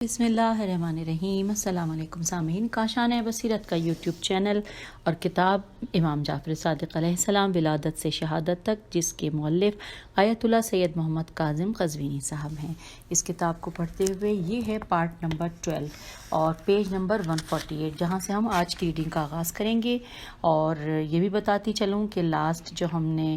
بسم اللہ الرحمن الرحیم۔ السلام علیکم سامعین، کاشان بصیرت کا یوٹیوب چینل اور کتاب امام جعفر صادق علیہ السلام ولادت سے شہادت تک، جس کے مؤلف آیت اللہ سید محمد کاظم قزوینی صاحب ہیں، اس کتاب کو پڑھتے ہوئے یہ ہے پارٹ نمبر 12 اور پیج نمبر 148، جہاں سے ہم آج کی ریڈنگ کا آغاز کریں گے۔ اور یہ بھی بتاتی چلوں کہ لاسٹ جو ہم نے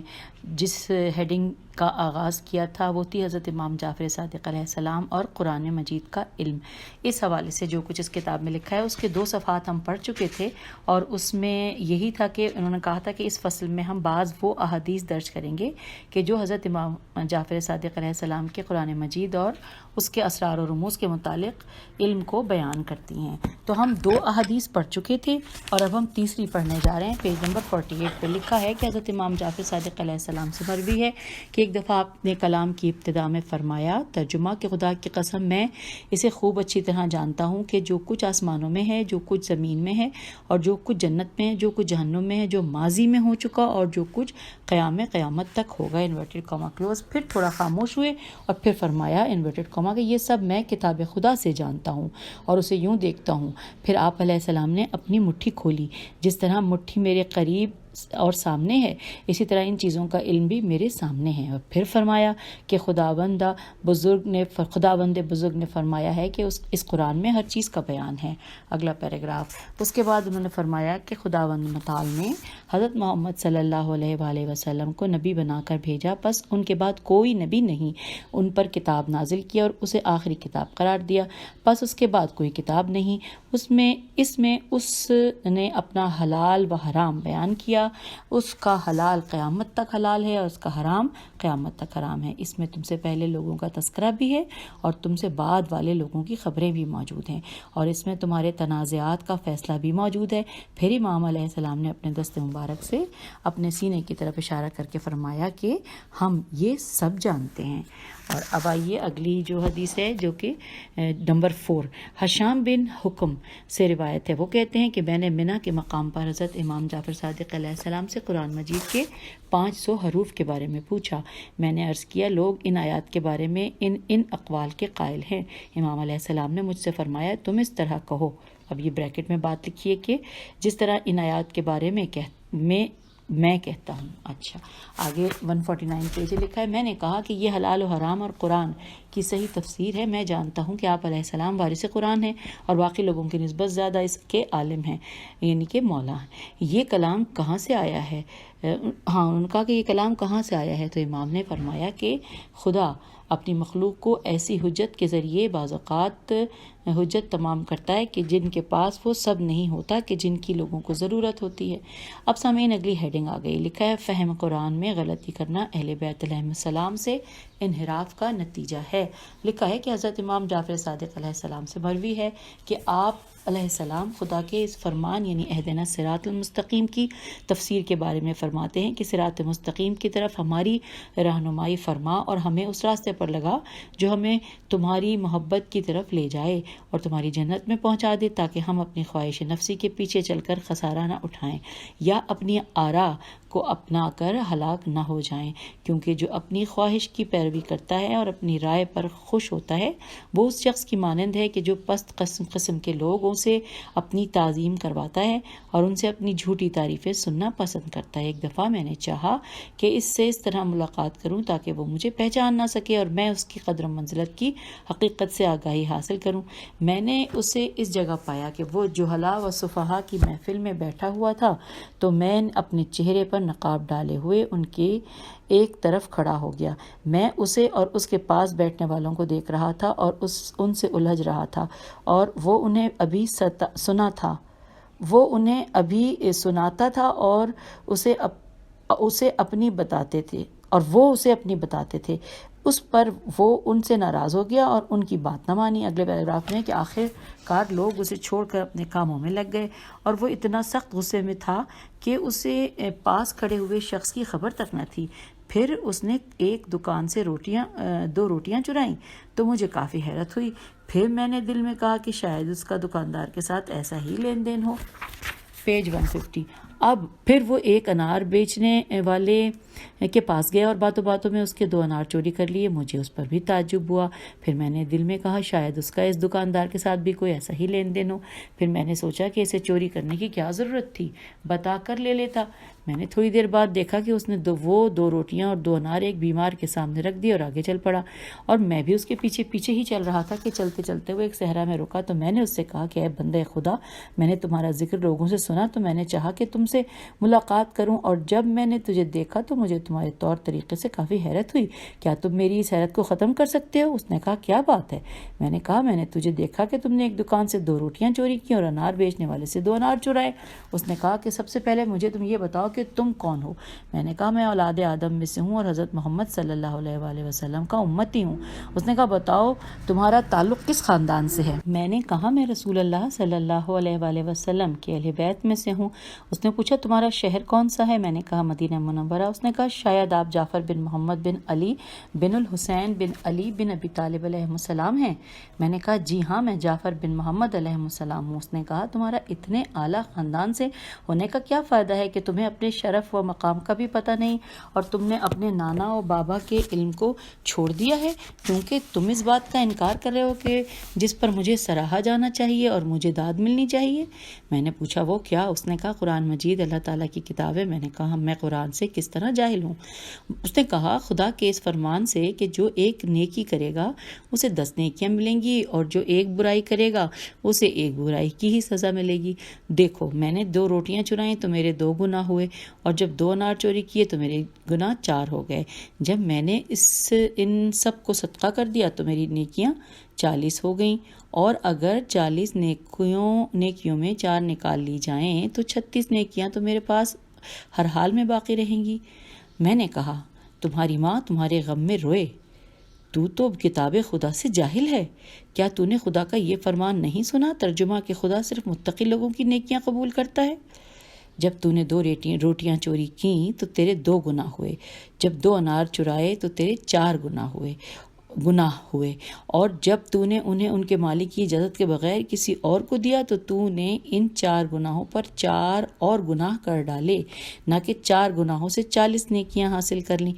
جس ہیڈنگ کا آغاز کیا تھا وہ تھی حضرت امام جعفر صادق علیہ السلام اور قرآن مجید کا علم۔ اس حوالے سے جو کچھ اس کتاب میں لکھا ہے اس کے 2 صفحات ہم پڑھ چکے تھے، اور اس میں یہی تھا کہ انہوں نے کہا تھا کہ اس فصل میں ہم بعض وہ احادیث درج کریں گے کہ جو حضرت امام جعفر صادق علیہ السلام کے قرآن مجید اور اس کے اسرار و رموز کے متعلق علم کو بیان کرتی ہیں۔ تو ہم 2 احادیث پڑھ چکے تھے اور اب ہم تیسری پڑھنے جا رہے ہیں۔ پیج نمبر 48 پہ لکھا ہے کہ حضرت امام جعفر صادق علیہ السلام سے مروی ہے کہ ایک دفعہ آپ نے کلام کی ابتدا میں فرمایا، ترجمہ کہ خدا کی قسم میں اسے خوب اچھی طرح جانتا ہوں کہ جو کچھ آسمانوں میں ہے، جو کچھ زمین میں ہے، اور جو کچھ جنت میں ہے، جو کچھ جہنم میں ہے، جو ماضی میں ہو چکا اور جو کچھ قیامت تک ہوگا، انورٹڈ کاما کلوز۔ پھر تھوڑا خاموش ہوئے اور پھر فرمایا انورٹڈ کاما کہ یہ سب میں کتاب خدا سے جانتا ہوں اور اسے یوں دیکھتا ہوں۔ پھر آپ علیہ السلام نے اپنی مٹھی کھولی، جس طرح مٹھی میرے قریب اور سامنے ہے، اسی طرح ان چیزوں کا علم بھی میرے سامنے ہے۔ اور پھر فرمایا کہ خداوند بزرگ نے فرمایا ہے کہ اس قرآن میں ہر چیز کا بیان ہے۔ اگلا پیراگراف۔ اس کے بعد انہوں نے فرمایا کہ خداوند متعال نے حضرت محمد صلی اللہ علیہ وآلہ وسلم کو نبی بنا کر بھیجا، پس ان کے بعد کوئی نبی نہیں ان پر کتاب نازل کیا اور اسے آخری کتاب قرار دیا، پس اس کے بعد کوئی کتاب نہیں۔ اس میں اس نے اپنا حلال و حرام بیان کیا، اس کا حلال قیامت تک حلال ہے اور اس کا حرام قیامت تک حرام ہے۔ اس میں تم سے پہلے لوگوں کا تذکرہ بھی ہے اور تم سے بعد والے لوگوں کی خبریں بھی موجود ہیں، اور اس میں تمہارے تنازعات کا فیصلہ بھی موجود ہے۔ پھر امام علیہ السلام نے اپنے دست مبارک سے اپنے سینے کی طرف اشارہ کر کے فرمایا کہ ہم یہ سب جانتے ہیں۔ اور اب آئیے اگلی جو حدیث ہے، جو کہ نمبر 4 حشام بن حکم سے روایت ہے۔ وہ کہتے ہیں کہ میں نے منی کے مقام پر حضرت امام جعفر صادق علیہ السلام سے قرآن مجید کے 500 حروف کے بارے میں پوچھا۔ میں نے عرض کیا لوگ ان آیات کے بارے میں ان اقوال کے قائل ہیں۔ امام علیہ السلام نے مجھ سے فرمایا تم اس طرح کہو، اب یہ بریکٹ میں بات لکھیے کہ جس طرح ان آیات کے بارے میں میں کہتا ہوں۔ اچھا، آگے 149 پیج لکھا ہے، میں نے کہا کہ یہ حلال و حرام اور قرآن کی صحیح تفسیر ہے۔ میں جانتا ہوں کہ آپ علیہ السلام وارث قرآن ہیں اور باقی لوگوں کی نسبت زیادہ اس کے عالم ہیں، یعنی کہ مولا ہیں۔ یہ کلام کہاں سے آیا ہے؟ انہوں نے کہا کہ یہ کلام کہاں سے آیا ہے؟ تو امام نے فرمایا کہ خدا اپنی مخلوق کو ایسی حجت کے ذریعے بعض اوقات حجت تمام کرتا ہے کہ جن کے پاس وہ سب نہیں ہوتا کہ جن کی لوگوں کو ضرورت ہوتی ہے۔ اب سامعین اگلی ہیڈنگ آ گئی، لکھا ہے فہم قرآن میں غلطی کرنا اہل بیت علیہ السلام سے انحراف کا نتیجہ ہے۔ لکھا ہے کہ حضرت امام جعفر صادق علیہ السلام سے مروی ہے کہ آپ علیہ السلام خدا کے اس فرمان یعنی اہدنا الصراط المستقیم کی تفسیر کے بارے میں فرماتے ہیں کہ صراط مستقیم کی طرف ہماری رہنمائی فرما اور ہمیں اس راستے پر لگا جو ہمیں تمہاری محبت کی طرف لے جائے اور تمہاری جنت میں پہنچا دے، تاکہ ہم اپنی خواہش نفسی کے پیچھے چل کر خسارہ نہ اٹھائیں یا اپنی آرا کو اپنا کر ہلاک نہ ہو جائیں، کیونکہ جو اپنی خواہش کی پیروی کرتا ہے اور اپنی رائے پر خوش ہوتا ہے وہ اس شخص کی مانند ہے کہ جو پست قسم کے لوگوں سے اپنی تعظیم کرواتا ہے اور ان سے اپنی جھوٹی تعریفیں سننا پسند کرتا ہے۔ ایک دفعہ میں نے چاہا کہ اس سے اس طرح ملاقات کروں تاکہ وہ مجھے پہچان نہ سکے اور میں اس کی قدر و منزلت کی حقیقت سے آگاہی حاصل کروں۔ میں نے اسے اس جگہ پایا کہ وہ جہلاء و سفہاء کی محفل میں بیٹھا ہوا تھا، تو میں اپنے چہرے پر نقاب ڈالے ہوئے ان کے ایک طرف کھڑا ہو گیا۔ میں اسے اور اس کے پاس بیٹھنے والوں کو دیکھ رہا تھا اور ان سے الجھ رہا تھا، اور وہ انہیں ابھی سناتا تھا اور اسے اپنی بتاتے تھے اور وہ اسے اپنی بتاتے تھے۔ اس پر وہ ان سے ناراض ہو گیا اور ان کی بات نہ مانی۔ اگلے پیراگراف میں کہ آخر کار لوگ اسے چھوڑ کر اپنے کاموں میں لگ گئے اور وہ اتنا سخت غصے میں تھا کہ اسے پاس کھڑے ہوئے شخص کی خبر تک نہ تھی۔ پھر اس نے ایک دکان سے 2 روٹیاں چرائیں تو مجھے کافی حیرت ہوئی۔ پھر میں نے دل میں کہا کہ شاید اس کا دکاندار کے ساتھ ایسا ہی لین دین ہو۔ پیج 150 اب پھر وہ ایک انار بیچنے والے کے پاس گیا اور باتوں باتوں میں اس کے 2 انار چوری کر لیے۔ مجھے اس پر بھی تعجب ہوا۔ پھر میں نے دل میں کہا شاید اس کا اس دکاندار کے ساتھ بھی کوئی ایسا ہی لین دین ہو۔ پھر میں نے سوچا کہ اسے چوری کرنے کی کیا ضرورت تھی، بتا کر لے لیتا۔ میں نے تھوڑی دیر بعد دیکھا کہ اس نے 2 روٹیاں اور 2 انار ایک بیمار کے سامنے رکھ دی اور آگے چل پڑا، اور میں بھی اس کے پیچھے پیچھے ہی چل رہا تھا کہ چلتے چلتے وہ ایک صحرا میں رکا تو میں نے اس سے کہا کہ اے بندے خدا، میں نے تمہارا ذکر لوگوں سے سنا تو میں نے چاہا کہ تم سے ملاقات کروں، اور جب میں نے تجھے دیکھا تو مجھے تمہارے طور طریقے سے کافی حیرت ہوئی۔ کیا تم میری اس حیرت کو ختم کر سکتے ہو؟ اس نے کہا کیا بات ہے؟ میں نے کہا میں نے تجھے دیکھا کہ تم نے ایک دکان سے 2 روٹیاں چوری کی اور انار بیچنے والے سے 2 انار چرائے۔ اس نے کہا کہ سب سے پہلے مجھے تم یہ بتاؤ کہ تم کون ہو؟ میں نے کہا میں اولاد آدم میں سے ہوں اور حضرت محمد صلی اللہ علیہ وآلہ وسلم کا امتی ہوں۔ اس نے کہا بتاؤ تمہارا تعلق کس خاندان سے ہے؟ میں نے کہا میں رسول اللہ صلی اللہ علیہ وآلہ وسلم کے اہل بیت میں سے ہوں۔ اس نے پوچھا تمہارا شہر کون سا ہے؟ میں نے کہا مدینہ منورہ۔ اس نے کہا شاید آپ جعفر بن محمد بن علی بن الحسین بن علی بن ابی طالب علیہ السلام ہیں؟ میں نے کہا جی ہاں میں جعفر بن محمد علیہ السلام ہوں۔ اس نے کہا تمہارا اتنے اعلیٰ خاندان سے ہونے کا کیا فائدہ ہے کہ تمہیں اپنے شرف و مقام کا بھی پتہ نہیں، اور تم نے اپنے نانا و بابا کے علم کو چھوڑ دیا ہے کیونکہ تم اس بات کا انکار کر رہے ہو کہ جس پر مجھے سراہا جانا چاہیے اور مجھے داد ملنی چاہیے۔ میں نے پوچھا وہ کیا؟ اس نے کہا قرآن مجید اللہ تعالیٰ کی کتاب ہے۔ میں نے کہا میں قرآن سے کس طرح جاہل ہوں؟ اس نے کہا خدا کے اس فرمان سے کہ جو ایک نیکی کرے گا اسے 10 نیکیاں ملیں گی اور جو ایک برائی کرے گا اسے ایک برائی کی ہی سزا ملے گی۔ دیکھو میں نے 2 روٹیاں چرائیں تو میرے 2 گناہ ہوئے، اور جب 2 انار چوری کیے تو میرے گناہ 4 ہو گئے۔ جب میں نے ان سب کو صدقہ کر دیا تو میری نیکیاں 40 ہو گئیں، اور اگر 40 نیکیوں میں 4 نکال لی جائیں تو 36 نیکیاں تو میرے پاس ہر حال میں باقی رہیں گی۔ میں نے کہا تمہاری ماں تمہارے غم میں روئے، تو کتاب خدا سے جاہل ہے۔ کیا تو نے خدا کا یہ فرمان نہیں سنا؟ ترجمہ کہ خدا صرف متقی لوگوں کی نیکیاں قبول کرتا ہے۔ جب تو نے 2 روٹیاں چوری کیں تو تیرے 2 گناہ ہوئے، جب 2 انار چرائے تو تیرے 4 گناہ ہوئے، اور جب تو نے انہیں ان کے مالک کی اجازت کے بغیر کسی اور کو دیا تو تو نے ان 4 گناہوں پر 4 اور گناہ کر ڈالے، نہ کہ 4 گناہوں سے 40 نیکیاں حاصل کر لیں۔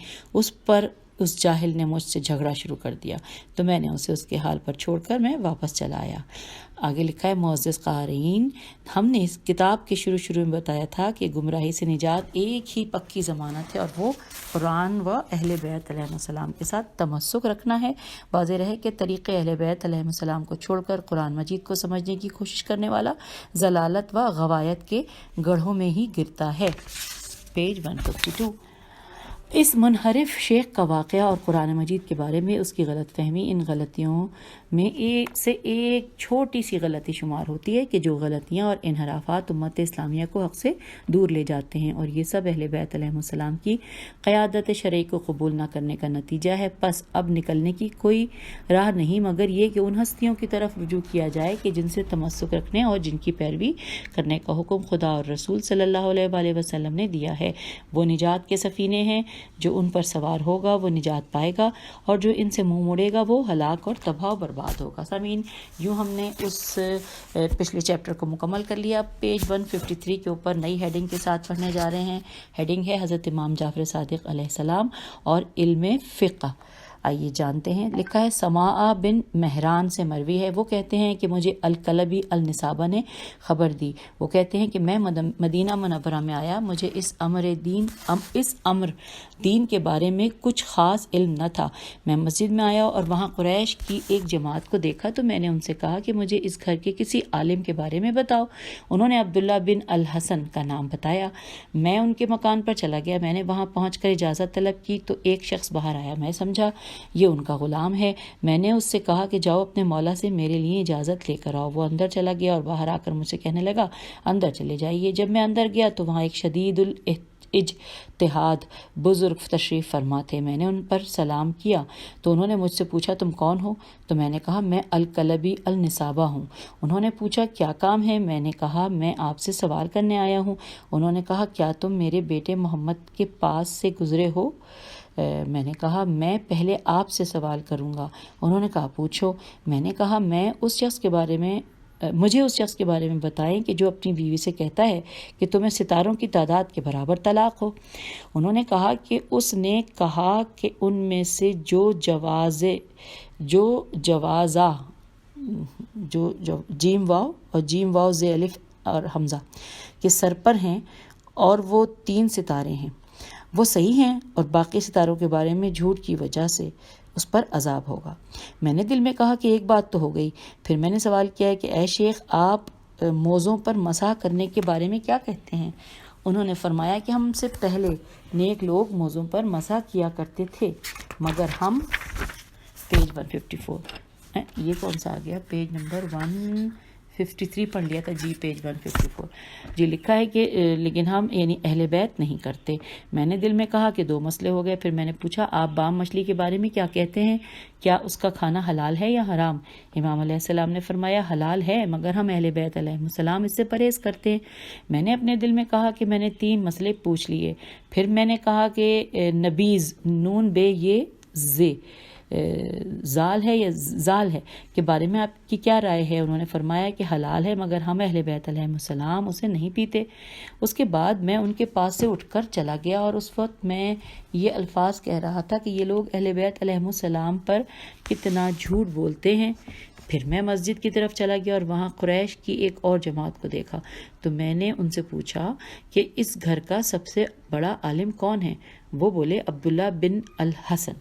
اس جاہل نے مجھ سے جھگڑا شروع کر دیا تو میں نے اسے اس کے حال پر چھوڑ کر میں واپس چلا آیا۔ آگے لکھا ہے معزز قارئین، ہم نے اس کتاب کے شروع میں بتایا تھا کہ گمراہی سے نجات ایک ہی پکی ضمانت ہے، اور وہ قرآن و اہل بیت علیہ السلام کے ساتھ تمسک رکھنا ہے۔ واضح رہے کہ طریقے اہل بیت علیہ السلام کو چھوڑ کر قرآن مجید کو سمجھنے کی کوشش کرنے والا ضلالت و غوایت کے گڑھوں میں ہی گرتا ہے۔ پیج 152۔ اس منحرف شیخ کا واقعہ اور قرآن مجید کے بارے میں اس کی غلط فہمی ان غلطیوں میں سے ایک چھوٹی سی غلطی شمار ہوتی ہے کہ جو غلطیاں اور انحرافات امت اسلامیہ کو حق سے دور لے جاتے ہیں، اور یہ سب اہل بیت علیہ السلام کی قیادت شرعی کو قبول نہ کرنے کا نتیجہ ہے۔ پس اب نکلنے کی کوئی راہ نہیں مگر یہ کہ ان ہستیوں کی طرف رجوع کیا جائے کہ جن سے تمسک رکھنے اور جن کی پیروی کرنے کا حکم خدا اور رسول صلی اللہ علیہ وآلہ وسلم نے دیا ہے۔ وہ نجات کے سفینے ہیں، جو ان پر سوار ہوگا وہ نجات پائے گا، اور جو ان سے منہ موڑے گا وہ ہلاک اور تباہ و برباد ہوگا۔ سامعین، یوں ہم نے اس پچھلے چیپٹر کو مکمل کر لیا۔ پیج 153 کے اوپر نئی ہیڈنگ کے ساتھ پڑھنے جا رہے ہیں۔ ہیڈنگ ہے حضرت امام جعفر صادق علیہ السلام اور علم فقہ۔ آئیے جانتے ہیں۔ لکھا ہے سماع بن مہران سے مروی ہے، وہ کہتے ہیں کہ مجھے الکلبی النسابہ نے خبر دی۔ وہ کہتے ہیں کہ میں مدینہ منورہ میں آیا، مجھے اس امر دین کے بارے میں کچھ خاص علم نہ تھا۔ میں مسجد میں آیا اور وہاں قریش کی ایک جماعت کو دیکھا تو میں نے ان سے کہا کہ مجھے اس گھر کے کسی عالم کے بارے میں بتاؤ۔ انہوں نے عبداللہ بن الحسن کا نام بتایا۔ میں ان کے مکان پر چلا گیا، میں نے وہاں پہنچ کر اجازت طلب کی تو ایک شخص باہر آیا، میں سمجھا یہ ان کا غلام ہے۔ میں نے اس سے کہا کہ جاؤ اپنے مولا سے میرے لیے اجازت لے کر آؤ۔ وہ اندر چلا گیا اور باہر آ کر مجھ سے کہنے لگا اندر چلے جائیے۔ جب میں اندر گیا تو وہاں ایک شدید اجتہاد بزرگ تشریف فرما تھے۔ میں نے ان پر سلام کیا تو انہوں نے مجھ سے پوچھا تم کون ہو؟ تو میں نے کہا میں الکلبی النسابہ ہوں۔ انہوں نے پوچھا کیا کام ہے؟ میں نے کہا میں آپ سے سوال کرنے آیا ہوں۔ انہوں نے کہا کیا تم میرے بیٹے محمد کے پاس سے گزرے ہو؟ میں نے کہا میں پہلے آپ سے سوال کروں گا۔ انہوں نے کہا پوچھو۔ میں نے کہا میں اس شخص کے بارے میں مجھے اس شخص کے بارے میں بتائیں کہ جو اپنی بیوی سے کہتا ہے کہ تمہیں ستاروں کی تعداد کے برابر طلاق ہو۔ انہوں نے کہا کہ اس نے کہا کہ ان میں سے جو جوازہ جو جیم واو اور جیم واو زے الف اور حمزہ کے سر پر ہیں اور وہ 3 ستارے ہیں، وہ صحیح ہیں، اور باقی ستاروں کے بارے میں جھوٹ کی وجہ سے اس پر عذاب ہوگا۔ میں نے دل میں کہا کہ ایک بات تو ہو گئی۔ پھر میں نے سوال کیا کہ اے شیخ، آپ موزوں پر مسح کرنے کے بارے میں کیا کہتے ہیں؟ انہوں نے فرمایا کہ ہم سے پہلے نیک لوگ موزوں پر مسح کیا کرتے تھے، مگر ہم پیج 154 یہ کون سا آ گیا؟ پیج نمبر 153 پڑھ لیا تھا جی، پیج 154 جی لکھا ہے کہ لیکن ہم یعنی اہل بیت نہیں کرتے۔ میں نے دل میں کہا کہ 2 مسئلے ہو گئے۔ پھر میں نے پوچھا آپ بام مچھلی کے بارے میں کیا کہتے ہیں؟ کیا اس کا کھانا حلال ہے یا حرام؟ امام علیہ السلام نے فرمایا حلال ہے، مگر ہم اہل بیت علیہ السلام اس سے پرہیز کرتے ہیں۔ میں نے اپنے دل میں کہا کہ میں نے 3 مسئلے پوچھ لیے۔ پھر میں نے کہا کہ نبیز نون بے یہ زے زال ہے یا زال ہے کے بارے میں آپ کی کیا رائے ہے؟ انہوں نے فرمایا کہ حلال ہے، مگر ہم اہل بیت علیہ السلام اسے نہیں پیتے۔ اس کے بعد میں ان کے پاس سے اٹھ کر چلا گیا، اور اس وقت میں یہ الفاظ کہہ رہا تھا کہ یہ لوگ اہل بیت علیہ السلام پر کتنا جھوٹ بولتے ہیں۔ پھر میں مسجد کی طرف چلا گیا اور وہاں قریش کی ایک اور جماعت کو دیکھا، تو میں نے ان سے پوچھا کہ اس گھر کا سب سے بڑا عالم کون ہے؟ وہ بولے عبداللہ بن الحسن۔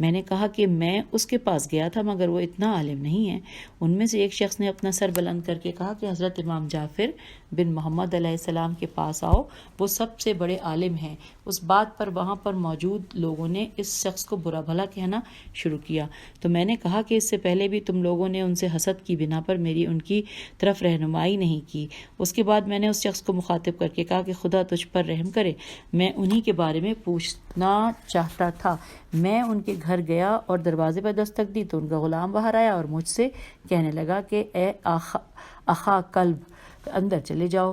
میں نے کہا کہ میں اس کے پاس گیا تھا، مگر وہ اتنا عالم نہیں ہے۔ ان میں سے ایک شخص نے اپنا سر بلند کر کے کہا کہ حضرت امام جعفر بن محمد علیہ السلام کے پاس آؤ، وہ سب سے بڑے عالم ہیں۔ اس بات پر وہاں پر موجود لوگوں نے اس شخص کو برا بھلا کہنا شروع کیا، تو میں نے کہا کہ اس سے پہلے بھی تم لوگوں نے ان سے حسد کی بنا پر میری ان کی طرف رہنمائی نہیں کی۔ اس کے بعد میں نے اس شخص کو مخاطب کر کے کہا کہ خدا تجھ پر رحم کرے، میں انہی کے بارے میں پوچھنا چاہتا تھا۔ میں ان کے گھر گیا اور دروازے پر دستک دی تو ان کا غلام باہر آیا اور مجھ سے کہنے لگا کہ اے اخا کلب اندر چلے جاؤ۔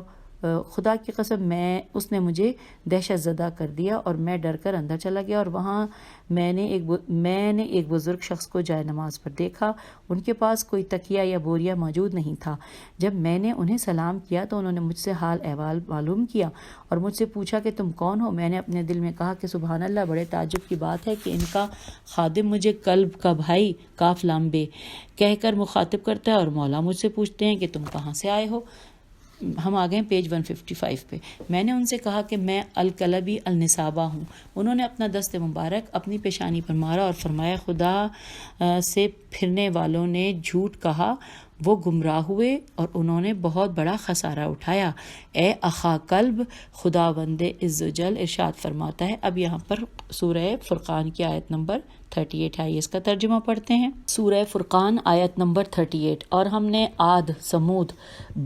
خدا کی قسم اس نے مجھے دہشت زدہ کر دیا اور میں ڈر کر اندر چلا گیا، اور وہاں میں نے ایک بزرگ شخص کو جائے نماز پر دیکھا۔ ان کے پاس کوئی تکیہ یا بوریا موجود نہیں تھا۔ جب میں نے انہیں سلام کیا تو انہوں نے مجھ سے حال احوال معلوم کیا اور مجھ سے پوچھا کہ تم کون ہو؟ میں نے اپنے دل میں کہا کہ سبحان اللہ، بڑے تعجب کی بات ہے کہ ان کا خادم مجھے کلب کا بھائی کاف لام بے کہہ کر مخاطب کرتا ہے، اور مولا مجھ سے پوچھتے ہیں کہ تم کہاں سے آئے ہو؟ ہم آ گئے پیج 155 پہ۔ میں نے ان سے کہا کہ میں الکلبی النسابہ ہوں۔ انہوں نے اپنا دست مبارک اپنی پیشانی پر مارا اور فرمایا خدا سے پھرنے والوں نے جھوٹ کہا، وہ گمراہ ہوئے اور انہوں نے بہت بڑا خسارہ اٹھایا۔ اے اخا کلب، خداوند عزوجل ارشاد فرماتا ہے۔ اب یہاں پر سورہ فرقان کی آیت نمبر 38 آئیے اس کا ترجمہ پڑھتے ہیں۔ سورہ فرقان آیت نمبر 38۔ اور ہم نے عاد، سمود،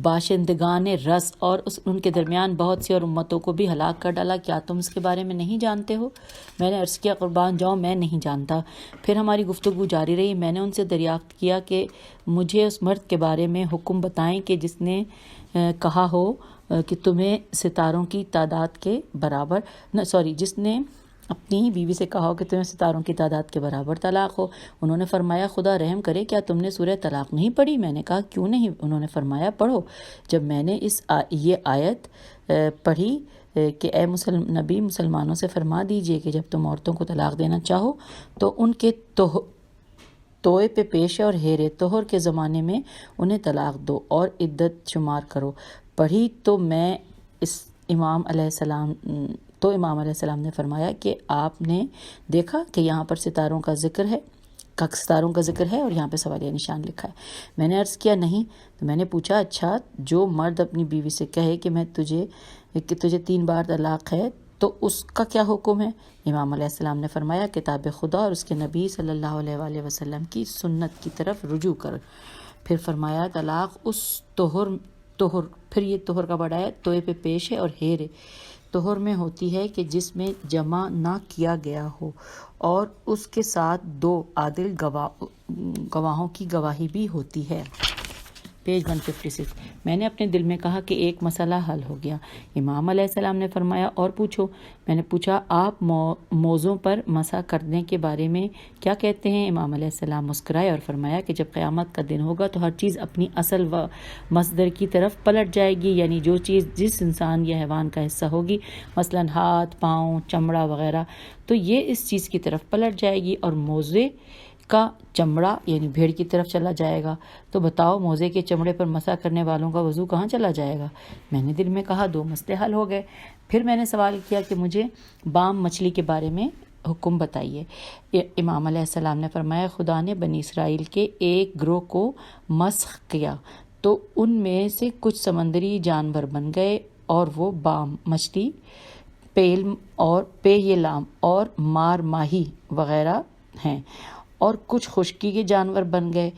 باشندگان رس اور ان کے درمیان بہت سی اور امتوں کو بھی ہلاک کر ڈالا، کیا تم اس کے بارے میں نہیں جانتے ہو؟ میں نے عرض کیا قربان جاؤں میں نہیں جانتا۔ پھر ہماری گفتگو جاری رہی۔ میں نے ان سے دریافت کیا کہ مجھے اس مرد کے بارے میں حکم بتائیں کہ جس نے کہا ہو کہ تمہیں ستاروں کی تعداد کے برابر جس نے اپنی بیوی سے کہا ہو کہ تمہیں ستاروں کی تعداد کے برابر طلاق ہو۔ انہوں نے فرمایا خدا رحم کرے، کیا تم نے سورہ طلاق نہیں پڑھی؟ میں نے کہا کیوں نہیں؟ انہوں نے فرمایا پڑھو۔ جب میں نے یہ آیت پڑھی کہ اے نبی مسلمانوں سے فرما دیجئے کہ جب تم عورتوں کو طلاق دینا چاہو تو ان کے توئے پہ پیش اور ہیرے طہر کے زمانے میں انہیں طلاق دو اور عدت شمار کرو پڑھی تو امام علیہ السلام نے فرمایا کہ آپ نے دیکھا کہ یہاں پر ستاروں کا ذکر ہے اور یہاں پہ سوالیہ نشان لکھا ہے۔ میں نے عرض کیا نہیں۔ تو میں نے پوچھا اچھا، جو مرد اپنی بیوی سے کہے کہ تجھے 3 بار طلاق ہے تو اس کا کیا حکم ہے؟ امام علیہ السلام نے فرمایا کتاب خدا اور اس کے نبی صلی اللہ علیہ وآلہ وسلم کی سنت کی طرف رجوع کر۔ پھر فرمایا طلاق اس طہر پھر یہ طہر کا بڑا ہے، توئے پہ پیش ہے اور ہیرے طہر میں ہوتی ہے کہ جس میں جمع نہ کیا گیا ہو اور اس کے ساتھ 2 عادل گواہوں کی گواہی بھی ہوتی ہے۔ پیج 156. میں نے اپنے دل میں کہا کہ ایک مسئلہ حل ہو گیا. امام علیہ السلام نے فرمایا اور پوچھو. میں نے پوچھا آپ موزوں پر مسح کرنے کے بارے میں کیا کہتے ہیں؟ امام علیہ السلام مسکرائے اور فرمایا کہ جب قیامت کا دن ہوگا تو ہر چیز اپنی اصل و مصدر کی طرف پلٹ جائے گی، یعنی جو چیز جس انسان یا حیوان کا حصہ ہوگی، مثلا ہاتھ، پاؤں، چمڑا وغیرہ، تو یہ اس چیز کی طرف پلٹ جائے گی اور موزے کا چمڑا یعنی بھیڑ کی طرف چلا جائے گا. تو بتاؤ موزے کے چمڑے پر مسح کرنے والوں کا وضو کہاں چلا جائے گا؟ میں نے دل میں کہا 2 مسئلے حل ہو گئے. پھر میں نے سوال کیا کہ مجھے بام مچھلی کے بارے میں حکم بتائیے. امام علیہ السلام نے فرمایا خدا نے بنی اسرائیل کے ایک گروہ کو مسخ کیا تو ان میں سے کچھ سمندری جانور بن گئے اور وہ بام مچھلی، پیل اور پیلام اور مار ماہی وغیرہ ہیں، اور کچھ خشکی کے جانور بن گئے،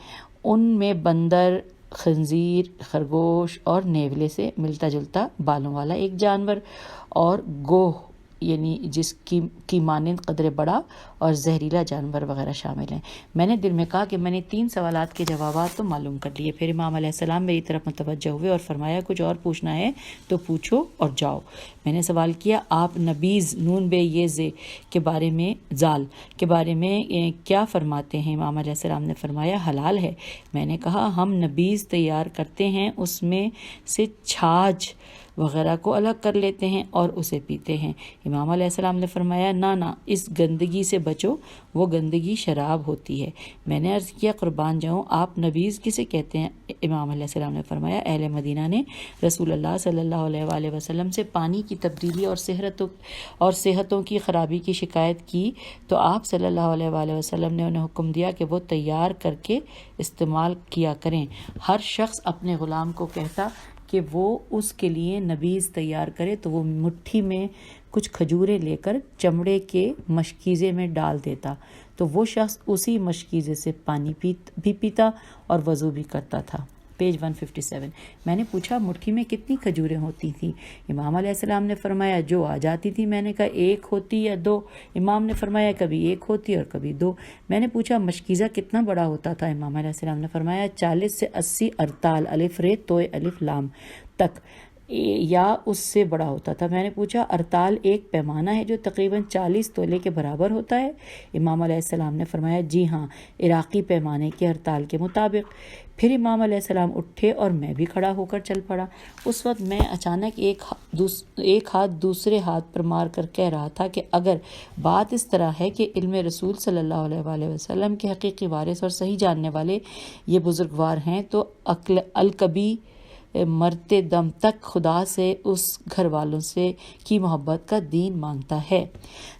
ان میں بندر، خنزیر، خرگوش اور نیولے سے ملتا جلتا بالوں والا ایک جانور، اور گوہ یعنی جس کی مانند قدرے بڑا اور زہریلا جانور وغیرہ شامل ہیں. میں نے دل میں کہا کہ میں نے 3 سوالات کے جوابات تو معلوم کر لیے. پھر امام علیہ السلام میری طرف متوجہ ہوئے اور فرمایا کچھ اور پوچھنا ہے تو پوچھو اور جاؤ. میں نے سوال کیا آپ نبیذ نون بے یہ زے کے بارے میں زال کے بارے میں کیا فرماتے ہیں؟ امام علیہ السلام نے فرمایا حلال ہے. میں نے کہا ہم نبیذ تیار کرتے ہیں، اس میں سے چھاچھ وغیرہ کو الگ کر لیتے ہیں اور اسے پیتے ہیں. امام علیہ السلام نے فرمایا نہ اس گندگی سے بچو، وہ گندگی شراب ہوتی ہے. میں نے عرض کیا قربان جاؤں آپ نبیذ کسے کہتے ہیں؟ امام علیہ السلام نے فرمایا اہل مدینہ نے رسول اللہ صلی اللہ علیہ وآلہ وسلم سے پانی کی تبدیلی اور صحتوں کی خرابی کی شکایت کی تو آپ صلی اللہ علیہ وآلہ وسلم نے انہیں حکم دیا کہ وہ تیار کر کے استعمال کیا کریں. ہر شخص اپنے غلام کو کہتا کہ وہ اس کے لیے نبیذ تیار کرے تو وہ مٹھی میں کچھ کھجوریں لے کر چمڑے کے مشکیزے میں ڈال دیتا تو وہ شخص اسی مشکیزے سے پانی بھی پیتا اور وضو بھی کرتا تھا. پیج 157. میں نے پوچھا مٹھی میں کتنی کھجوریں ہوتی تھیں؟ امام علیہ السلام نے فرمایا جو آ جاتی تھی. میں نے کہا 1 ہوتی یا 2؟ امام نے فرمایا کبھی 1 ہوتی اور کبھی 2. میں نے پوچھا مشکیزہ کتنا بڑا ہوتا تھا؟ امام علیہ السلام نے فرمایا 40 سے 80 ارتال الف رے توئے الف لام تک یا اس سے بڑا ہوتا تھا. میں نے پوچھا ارتال ایک پیمانہ ہے جو تقریباً 40 تولے کے برابر ہوتا ہے؟ امام علیہ السلام نے فرمایا جی ہاں، عراقی پیمانے کے ارتال کے مطابق. پھر امام علیہ السلام اٹھے اور میں بھی کھڑا ہو کر چل پڑا. اس وقت میں اچانک ایک ہاتھ دوسرے ہاتھ پر مار کر کہہ رہا تھا کہ اگر بات اس طرح ہے کہ علم رسول صلی اللہ علیہ وآلہ وسلم کے حقیقی وارث اور صحیح جاننے والے یہ بزرگوار ہیں تو الکبی مرتے دم تک خدا سے اس گھر والوں سے کی محبت کا دین مانگتا ہے.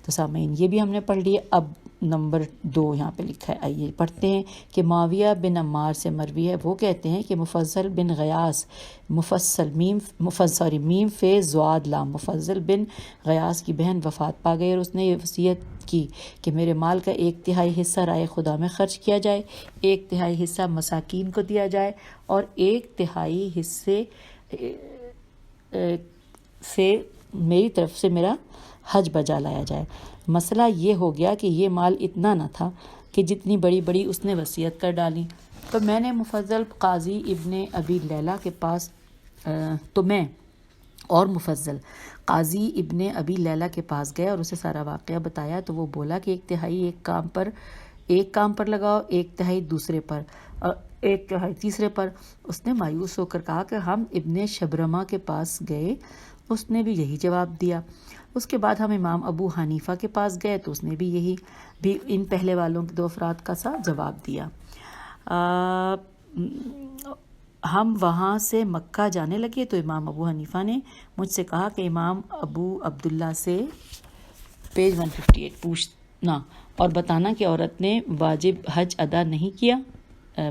تو سامعین یہ بھی ہم نے پڑھ لیے. اب نمبر 2 یہاں پہ لکھا ہے، آئیے پڑھتے ہیں کہ معاویہ بن عمار سے مروی ہے، وہ کہتے ہیں کہ مفضل بن غیاس میم فے زواد لام مفضل بن غیاس کی بہن وفات پا گئی اور اس نے یہ وصیت کی کہ میرے مال کا 1/3 حصہ رائے خدا میں خرچ کیا جائے، 1/3 حصہ مساکین کو دیا جائے اور 1/3 حصے سے میری طرف سے میرا حج بجا لایا جائے. مسئلہ یہ ہو گیا کہ یہ مال اتنا نہ تھا کہ جتنی بڑی بڑی اس نے وصیت کر ڈالی. تو میں نے مفضل قاضی ابن ابی لیلہ کے پاس گئے اور اسے سارا واقعہ بتایا. تو وہ بولا کہ 1/3 ایک کام پر لگاؤ، 1/3 دوسرے پر اور 1/3 تیسرے پر. اس نے مایوس ہو کر کہا کہ ہم ابن شبرمہ کے پاس گئے، اس نے بھی یہی جواب دیا. اس کے بعد ہم امام ابو حنیفہ کے پاس گئے تو اس نے بھی ان پہلے والوں کے 2 افراد کا سا جواب دیا. ہم وہاں سے مکہ جانے لگے تو امام ابو حنیفہ نے مجھ سے کہا کہ امام ابو عبداللہ سے پیج 158 پوچھنا اور بتانا کہ عورت نے واجب حج ادا نہیں کیا.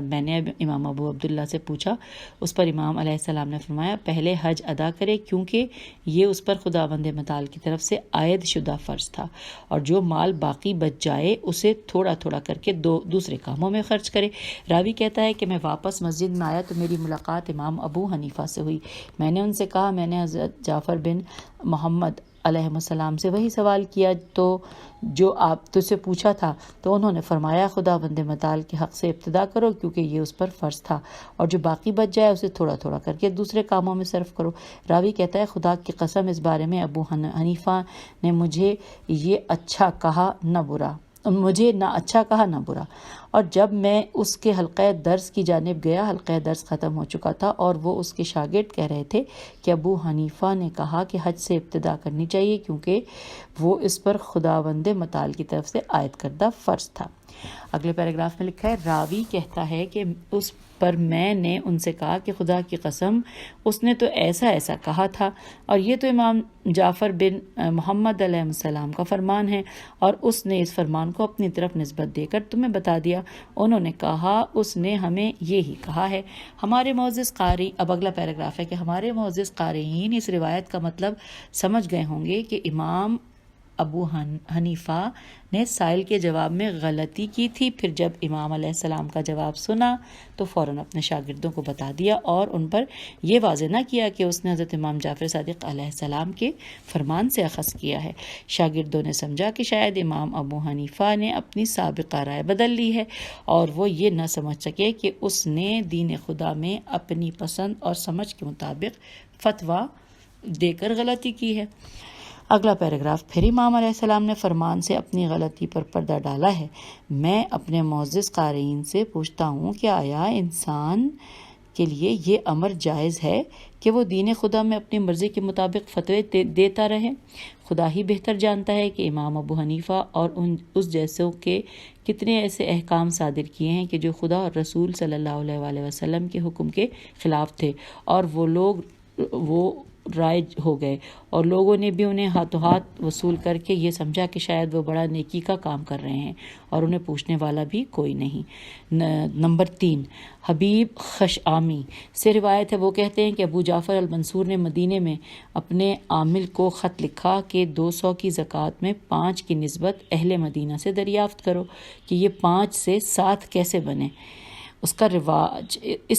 میں نے امام ابو عبداللہ سے پوچھا. اس پر امام علیہ السلام نے فرمایا پہلے حج ادا کرے کیونکہ یہ اس پر خداوند متعال کی طرف سے عائد شدہ فرض تھا، اور جو مال باقی بچ جائے اسے تھوڑا تھوڑا کر کے دوسرے کاموں میں خرچ کرے. راوی کہتا ہے کہ میں واپس مسجد میں آیا تو میری ملاقات امام ابو حنیفہ سے ہوئی. میں نے ان سے کہا میں نے حضرت جعفر بن محمد علیہ السلام سے وہی سوال کیا تو جو آپ تجھ سے پوچھا تھا، تو انہوں نے فرمایا خداوند متعال کے حق سے ابتدا کرو کیونکہ یہ اس پر فرض تھا، اور جو باقی بچ جائے اسے تھوڑا تھوڑا کر کے دوسرے کاموں میں صرف کرو۔ راوی کہتا ہے خدا کی قسم اس بارے میں ابو حنیفہ نے مجھے نہ اچھا کہا نہ برا، اور جب میں اس کے حلقہ درس کی جانب گیا، حلقہ درس ختم ہو چکا تھا اور وہ اس کے شاگرد کہہ رہے تھے کہ ابو حنیفہ نے کہا کہ حج سے ابتدا کرنی چاہیے کیونکہ وہ اس پر خداوند متعال کی طرف سے عائد کردہ فرض تھا۔ اگلے پیراگراف میں لکھا ہے راوی کہتا ہے کہ اس پر میں نے ان سے کہا کہ خدا کی قسم اس نے تو ایسا ایسا کہا تھا، اور یہ تو امام جعفر بن محمد علیہ السلام کا فرمان ہے، اور اس نے اس فرمان کو اپنی طرف نسبت دے کر تمہیں بتا دیا۔ انہوں نے کہا اس نے ہمیں یہی کہا ہے۔ ہمارے معزز قاری، اب اگلا پیراگراف ہے کہ ہمارے معزز قارئین اس روایت کا مطلب سمجھ گئے ہوں گے کہ امام ابو حنیفہ نے سائل کے جواب میں غلطی کی تھی، پھر جب امام علیہ السلام کا جواب سنا تو فوراً اپنے شاگردوں کو بتا دیا اور ان پر یہ واضح نہ کیا کہ اس نے حضرت امام جعفر صادق علیہ السلام کے فرمان سے اخذ کیا ہے۔ شاگردوں نے سمجھا کہ شاید امام ابو حنیفہ نے اپنی سابقہ رائے بدل لی ہے اور وہ یہ نہ سمجھ سکے کہ اس نے دین خدا میں اپنی پسند اور سمجھ کے مطابق فتویٰ دے کر غلطی کی ہے۔ اگلا پیراگراف، پھر امام علیہ السلام نے فرمان سے اپنی غلطی پر پردہ ڈالا ہے۔ میں اپنے معزز قارئین سے پوچھتا ہوں کہ آیا انسان کے لیے یہ امر جائز ہے کہ وہ دین خدا میں اپنی مرضی کے مطابق فتوے دیتا رہے؟ خدا ہی بہتر جانتا ہے کہ امام ابو حنیفہ اور اس جیسوں کے کتنے ایسے احکام صادر کیے ہیں کہ جو خدا اور رسول صلی اللہ علیہ وسلم کے حکم کے خلاف تھے، اور وہ رائج ہو گئے، اور لوگوں نے بھی انہیں ہاتھوں ہاتھ وصول کر کے یہ سمجھا کہ شاید وہ بڑا نیکی کا کام کر رہے ہیں، اور انہیں پوچھنے والا بھی کوئی نہیں۔ نمبر 3، حبیب خشعامی سے روایت ہے، وہ کہتے ہیں کہ ابو جعفر المنصور نے مدینے میں اپنے عامل کو خط لکھا کہ 200 کی زکوٰۃ میں 5 کی نسبت اہل مدینہ سے دریافت کرو کہ یہ 5 سے 7 کیسے بنے۔ اس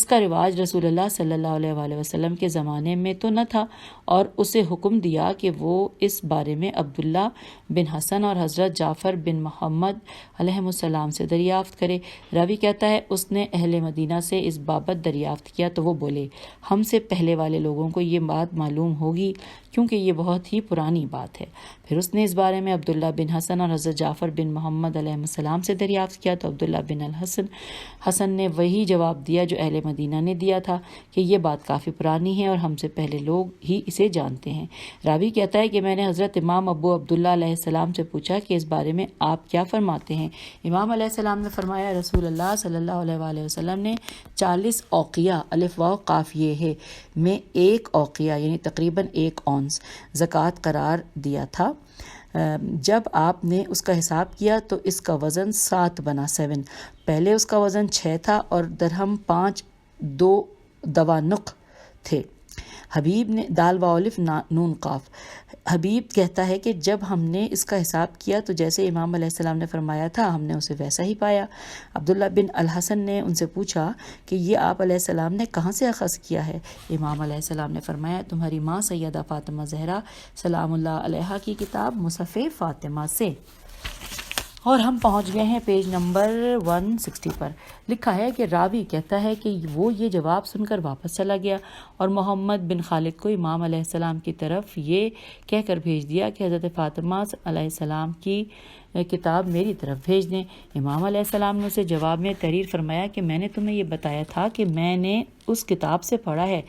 کا رواج رسول اللہ صلی اللہ علیہ وسلم کے زمانے میں تو نہ تھا، اور اسے حکم دیا کہ وہ اس بارے میں عبداللہ بن حسن اور حضرت جعفر بن محمد علیہ السلام سے دریافت کرے۔ راوی کہتا ہے اس نے اہل مدینہ سے اس بابت دریافت کیا تو وہ بولے ہم سے پہلے والے لوگوں کو یہ بات معلوم ہوگی کیونکہ یہ بہت ہی پرانی بات ہے۔ پھر اس نے اس بارے میں عبداللہ بن حسن اور حضرت جعفر بن محمد علیہ السلام سے دریافت کیا تو عبداللہ بن حسن نے وہی جواب دیا جو اہل مدینہ نے دیا تھا کہ یہ بات کافی پرانی ہے اور ہم سے پہلے لوگ ہی اسے جانتے ہیں۔ راوی کہتا ہے کہ میں نے حضرت امام ابو عبداللہ علیہ السلام سے پوچھا کہ اس بارے میں آپ کیا فرماتے ہیں؟ امام علیہ السلام نے فرمایا رسول اللہ صلی اللہ علیہ وسلم نے 40 اوقیہ الف واو قاف یہ ہے میں 1 اوقیہ یعنی تقریباً 1 اونس زکوٰۃ قرار دیا تھا۔ جب آپ نے اس کا حساب کیا تو اس کا وزن 7 بنا 7، پہلے اس کا وزن 6 تھا اور درہم 5 2 دوانق تھے۔ حبیب نے دال و الف نون قاف، حبیب کہتا ہے کہ جب ہم نے اس کا حساب کیا تو جیسے امام علیہ السلام نے فرمایا تھا ہم نے اسے ویسا ہی پایا۔ عبداللہ بن الحسن نے ان سے پوچھا کہ یہ آپ علیہ السلام نے کہاں سے اخذ کیا ہے؟ امام علیہ السلام نے فرمایا تمہاری ماں سیدہ فاطمہ زہرا سلام اللہ علیہا کی کتاب مصحف فاطمہ سے۔ اور ہم پہنچ گئے ہیں پیج نمبر 160 پر۔ لکھا ہے کہ راوی کہتا ہے کہ وہ یہ جواب سن کر واپس چلا گیا اور محمد بن خالد کو امام علیہ السلام کی طرف یہ کہہ کر بھیج دیا کہ حضرت فاطمہ علیہ السلام کی کتاب میری طرف بھیج دیں۔ امام علیہ السلام نے اسے جواب میں تحریر فرمایا کہ میں نے تمہیں یہ بتایا تھا کہ میں نے اس کتاب سے پڑھا ہے،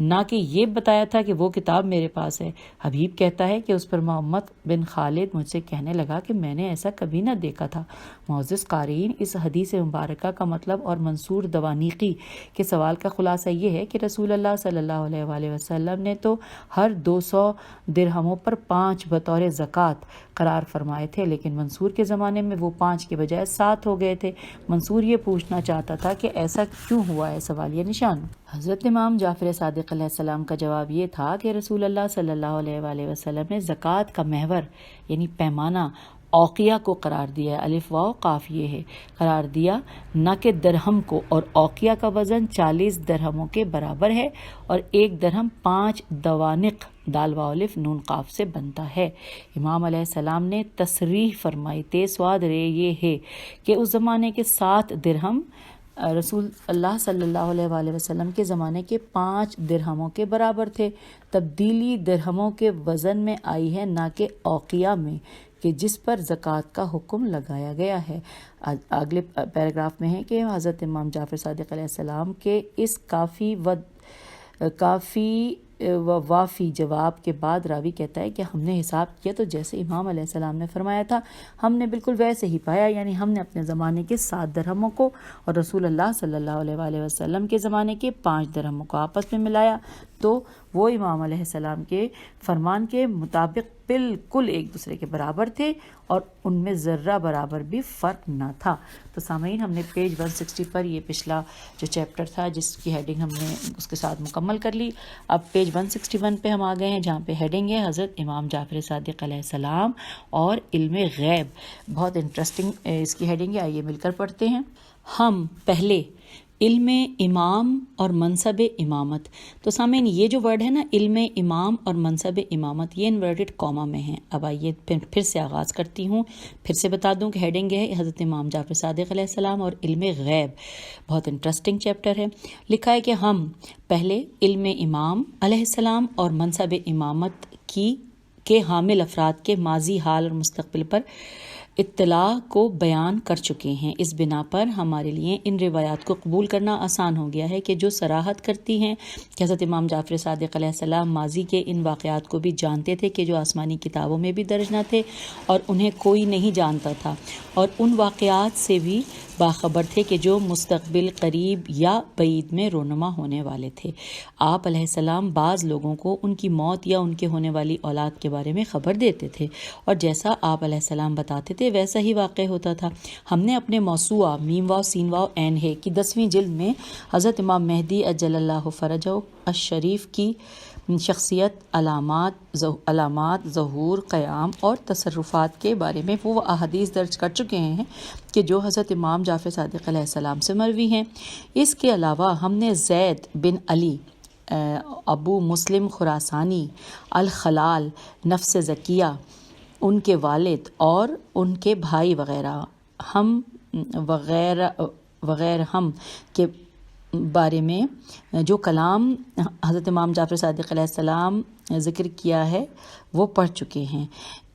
نہ کہ یہ بتایا تھا کہ وہ کتاب میرے پاس ہے۔ حبیب کہتا ہے کہ اس پر محمد بن خالد مجھ سے کہنے لگا کہ میں نے ایسا کبھی نہ دیکھا تھا۔ معزز قارئین، اس حدیث مبارکہ کا مطلب اور منصور دوانیقی کے سوال کا خلاصہ یہ ہے کہ رسول اللہ صلی اللہ علیہ وسلم نے تو ہر 200 درہموں پر 5 بطور زکوٰۃ قرار فرمائے تھے، لیکن منصور کے زمانے میں وہ 5 کے بجائے 7 ہو گئے تھے۔ منصور یہ پوچھنا چاہتا تھا کہ ایسا کیوں ہوا ہے؟ سوالیہ نشان۔ حضرت امام جعفر صادق علیہ السلام کا جواب یہ تھا کہ رسول اللہ صلی اللہ علیہ وسلم نے زکوٰۃ کا محور یعنی پیمانہ اوقیہ کو قرار دیا ہے، الف واو قاف یہ ہے، قرار دیا نہ کہ درہم کو، اور اوقیہ کا وزن 40 درہموں کے برابر ہے، اور ایک درہم 5 دوانق دال واو الف نون قاف سے بنتا ہے۔ امام علیہ السلام نے تصریح فرمائی، تیسواد رے یہ ہے کہ اس زمانے کے 7 درہم رسول اللہ صلی اللہ علیہ وآلہ وسلم کے زمانے کے 5 درہموں کے برابر تھے۔ تبدیلی درہموں کے وزن میں آئی ہے، نہ کہ اوقیہ میں، کہ جس پر زکوٰۃ کا حکم لگایا گیا ہے۔ اگلے پیراگراف میں ہے کہ حضرت امام جعفر صادق علیہ السلام کے اس کافی و وافی جواب کے بعد راوی کہتا ہے کہ ہم نے حساب کیا تو جیسے امام علیہ السلام نے فرمایا تھا ہم نے بالکل ویسے ہی پایا، یعنی ہم نے اپنے زمانے کے 7 درہموں کو اور رسول اللہ صلی اللہ علیہ وآلہ وسلم کے زمانے کے 5 درہموں کو آپس میں ملایا تو وہ امام علیہ السلام کے فرمان کے مطابق بالکل ایک دوسرے کے برابر تھے اور ان میں ذرہ برابر بھی فرق نہ تھا۔ تو سامعین، ہم نے پیج 160 پر یہ پچھلا جو چیپٹر تھا جس کی ہیڈنگ ہم نے اس کے ساتھ مکمل کر لی۔ اب پیج 161 پہ ہم آ گئے ہیں جہاں پہ ہیڈنگ ہے حضرت امام جعفر صادق علیہ السلام اور علم غیب۔ بہت انٹرسٹنگ اس کی ہیڈنگ ہے، آئیے مل کر پڑھتے ہیں۔ ہم پہلے علم امام اور منصب امامت، تو سامعین یہ جو ورڈ ہے نا علم امام اور منصب امامت، یہ انورٹڈ کاما میں ہیں۔ اب آئیے پھر سے آغاز کرتی ہوں، پھر سے بتا دوں کہ ہیڈنگ ہے حضرت امام جعفر صادق علیہ السلام اور علم غیب۔ بہت انٹرسٹنگ چیپٹر ہے۔ لکھا ہے کہ ہم پہلے علم امام علیہ السلام اور منصب امامت کے حامل افراد کے ماضی، حال اور مستقبل پر اطلاع کو بیان کر چکے ہیں۔ اس بنا پر ہمارے لیے ان روایات کو قبول کرنا آسان ہو گیا ہے کہ جو صراحت کرتی ہیں کہ حضرت امام جعفر صادق علیہ السلام ماضی کے ان واقعات کو بھی جانتے تھے کہ جو آسمانی کتابوں میں بھی درج نہ تھے اور انہیں کوئی نہیں جانتا تھا، اور ان واقعات سے بھی باخبر تھے کہ جو مستقبل قریب یا بعید میں رونما ہونے والے تھے۔ آپ علیہ السلام بعض لوگوں کو ان کی موت یا ان کے ہونے والی اولاد کے بارے میں خبر دیتے تھے، اور جیسا آپ علیہ السلام بتاتے تھے ویسا ہی واقع ہوتا تھا۔ ہم نے اپنے موسوعہ میم واو سین واو عین ہے کی 10ویں جلد میں حضرت امام مہدی اجل اللہ فرجہ الشریف کی شخصیت، علامات ظہور، قیام اور تصرفات کے بارے میں وہ احادیث درج کر چکے ہیں کہ جو حضرت امام جعفر صادق علیہ السلام سے مروی ہیں۔ اس کے علاوہ ہم نے زید بن علی، ابو مسلم خراسانی، الخلال، نفس زکیہ، ان کے والد اور ان کے بھائی وغیرہ ہم کے بارے میں جو کلام حضرت امام جعفر صادق علیہ السلام ذکر کیا ہے وہ پڑھ چکے ہیں۔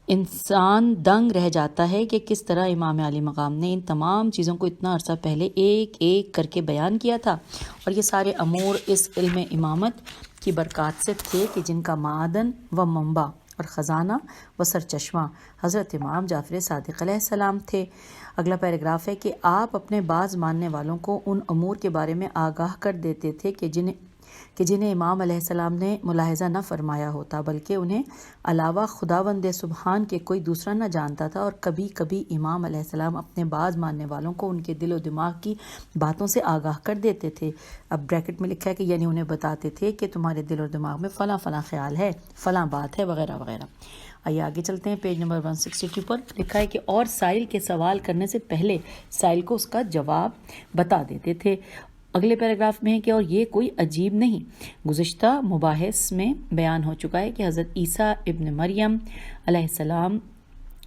انسان دنگ رہ جاتا ہے کہ کس طرح امام علی مقام نے ان تمام چیزوں کو اتنا عرصہ پہلے ایک ایک کر کے بیان کیا تھا، اور یہ سارے امور اس علم امامت کی برکات سے تھے کہ جن کا معدن و منبع اور خزانہ و سرچشمہ حضرت امام جعفر صادق علیہ السلام تھے۔ اگلا پیراگراف ہے کہ آپ اپنے بعض ماننے والوں کو ان امور کے بارے میں آگاہ کر دیتے تھے کہ جنہیں امام علیہ السلام نے ملاحظہ نہ فرمایا ہوتا، بلکہ انہیں علاوہ خداوند سبحان کے کوئی دوسرا نہ جانتا تھا، اور کبھی کبھی امام علیہ السلام اپنے بعض ماننے والوں کو ان کے دل و دماغ کی باتوں سے آگاہ کر دیتے تھے۔ اب بریکٹ میں لکھا ہے کہ یعنی انہیں بتاتے تھے کہ تمہارے دل اور دماغ میں فلاں فلاں خیال ہے، فلاں بات ہے، وغیرہ وغیرہ۔ آئیے آگے چلتے ہیں، پیج نمبر 162 پر لکھا ہے کہ اور سائل کے سوال کرنے سے پہلے سائل کو اس کا جواب بتا دیتے تھے۔ اگلے پیراگراف میں ہے کہ اور یہ کوئی عجیب نہیں، گزشتہ مباحث میں بیان ہو چکا ہے کہ حضرت عیسیٰ ابن مریم علیہ السلام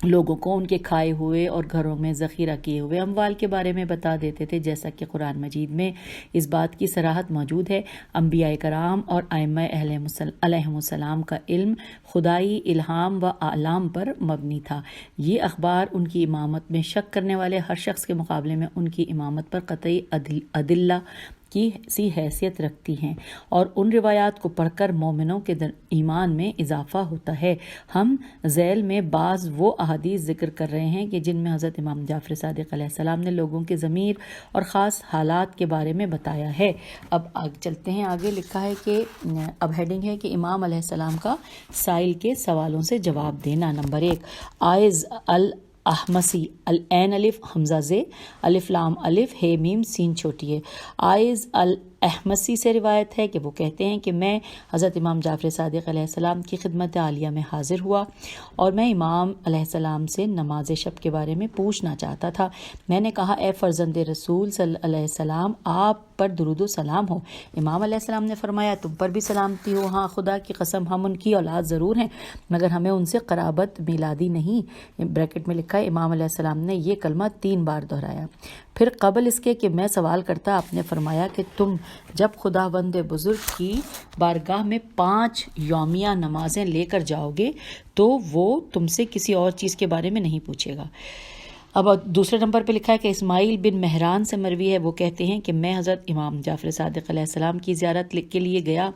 لوگوں کو ان کے کھائے ہوئے اور گھروں میں ذخیرہ کیے ہوئے اموال کے بارے میں بتا دیتے تھے، جیسا کہ قرآن مجید میں اس بات کی صراحت موجود ہے۔ انبیاء کرام اور ائمہ علیہم السلام کا علم خدائی الہام و اعلام پر مبنی تھا۔ یہ اخبار ان کی امامت میں شک کرنے والے ہر شخص کے مقابلے میں ان کی امامت پر قطعی ادلہ کی سی حیثیت رکھتی ہیں، اور ان روایات کو پڑھ کر مومنوں کے ایمان میں اضافہ ہوتا ہے۔ ہم ذیل میں بعض وہ احادیث ذکر کر رہے ہیں کہ جن میں حضرت امام جعفر صادق علیہ السلام نے لوگوں کے ضمیر اور خاص حالات کے بارے میں بتایا ہے۔ اب آگے چلتے ہیں، آگے لکھا ہے کہ اب ہیڈنگ ہے کہ امام علیہ السلام کا سائل کے سوالوں سے جواب دینا۔ نمبر 1، آئز احمسی، العین الف حمزہ زے، الف لام الف ہے میم سین چھوٹی ہے، آئز احمسی سے روایت ہے کہ وہ کہتے ہیں کہ میں حضرت امام جعفر صادق علیہ السلام کی خدمت عالیہ میں حاضر ہوا اور میں امام علیہ السلام سے نماز شب کے بارے میں پوچھنا چاہتا تھا۔ میں نے کہا اے فرزند رسول صلی اللہ علیہ وسلم، آپ پر درود و سلام ہو۔ امام علیہ السلام نے فرمایا تم پر بھی سلامتی ہو، ہاں خدا کی قسم ہم ان کی اولاد ضرور ہیں مگر ہمیں ان سے قرابت میلادی نہیں۔ بریکٹ میں لکھا ہے امام علیہ السلام نے یہ کلمہ 3 بار دہرایا۔ پھر قبل اس کے کہ میں سوال کرتا آپ نے فرمایا کہ تم جب خداوند بزرگ کی بارگاہ میں 5 یومیہ نمازیں لے کر جاؤ گے تو وہ تم سے کسی اور چیز کے بارے میں نہیں پوچھے گا۔ اب دوسرے نمبر پہ لکھا ہے کہ اسماعیل بن مہران سے مروی ہے، وہ کہتے ہیں کہ میں حضرت امام جعفر صادق علیہ السلام کی زیارت کے لیے گیا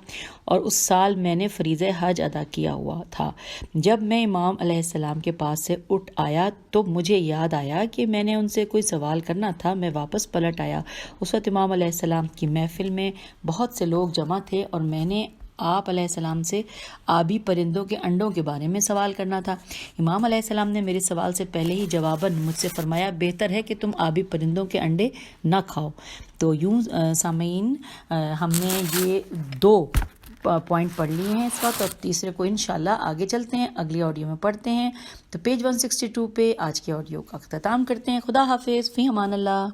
اور اس سال میں نے فریضہ حج ادا کیا ہوا تھا۔ جب میں امام علیہ السلام کے پاس سے اٹھ آیا تو مجھے یاد آیا کہ میں نے ان سے کوئی سوال کرنا تھا۔ میں واپس پلٹ آیا۔ اس وقت امام علیہ السلام کی محفل میں بہت سے لوگ جمع تھے اور میں نے آپ علیہ السلام سے آبی پرندوں کے انڈوں کے بارے میں سوال کرنا تھا۔ امام علیہ السلام نے میرے سوال سے پہلے ہی جواباً مجھ سے فرمایا بہتر ہے کہ تم آبی پرندوں کے انڈے نہ کھاؤ۔ تو یوں سامعین ہم نے یہ 2 پوائنٹ پڑھ لیے ہیں اس وقت، اور تیسرے کو انشاءاللہ آگے چلتے ہیں، اگلی آڈیو میں پڑھتے ہیں۔ تو پیج 162 پہ آج کے آڈیو کا اختتام کرتے ہیں۔ خدا حافظ، فی امان اللہ۔